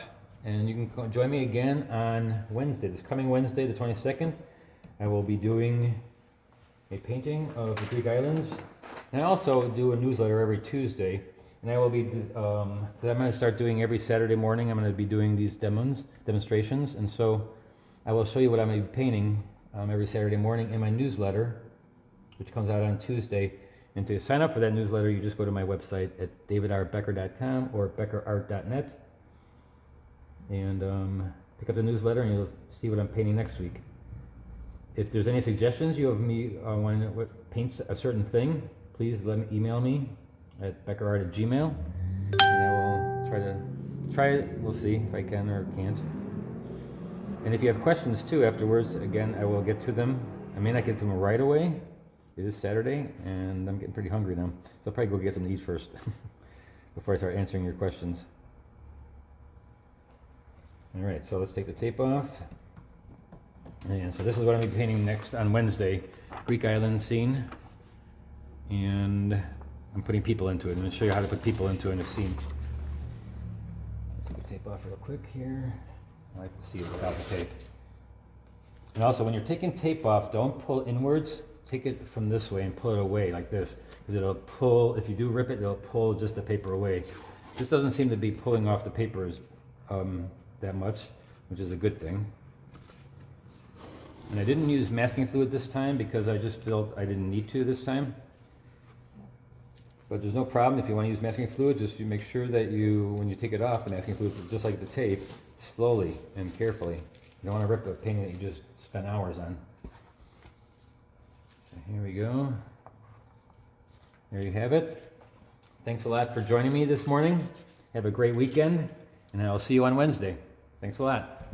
and you can join me again on Wednesday. This coming Wednesday, the 22nd, I will be doing a painting of the Greek islands. And I also do a newsletter every Tuesday, and I will be, I'm going to start doing every Saturday morning. I'm going to be doing these demonstrations, and so I will show you what I'm going to be painting every Saturday morning in my newsletter, which comes out on Tuesday. And to sign up for that newsletter, you just go to my website at davidarbecker.com or beckerart.net and pick up the newsletter, and you'll see what I'm painting next week. If there's any suggestions you have me want to paint a certain thing, please email me at BeckerArt@gmail.com, and I will try it. We'll see if I can or can't. And if you have questions too afterwards, again, I will get to them. I may not get to them right away. It is Saturday, and I'm getting pretty hungry now, so I'll probably go get something to eat first before I start answering your questions. All right, so let's take the tape off. And so this is what I'm going to be painting next on Wednesday, Greek island scene. And I'm putting people into it. I'm going to show you how to put people into a scene. Take the tape off real quick here. I like to see it without the tape. And also, when you're taking tape off, don't pull inwards. Take it from this way and pull it away like this, because it'll pull, if you do rip it, it'll pull just the paper away. This doesn't seem to be pulling off the papers that much, which is a good thing. And I didn't use masking fluid this time because I just felt I didn't need to this time. But there's no problem if you want to use masking fluid. Just you make sure that you, when you take it off, the masking fluid, just like the tape, slowly and carefully. You don't want to rip a painting that you just spent hours on. So here we go. There you have it. Thanks a lot for joining me this morning. Have a great weekend, and I'll see you on Wednesday. Thanks a lot.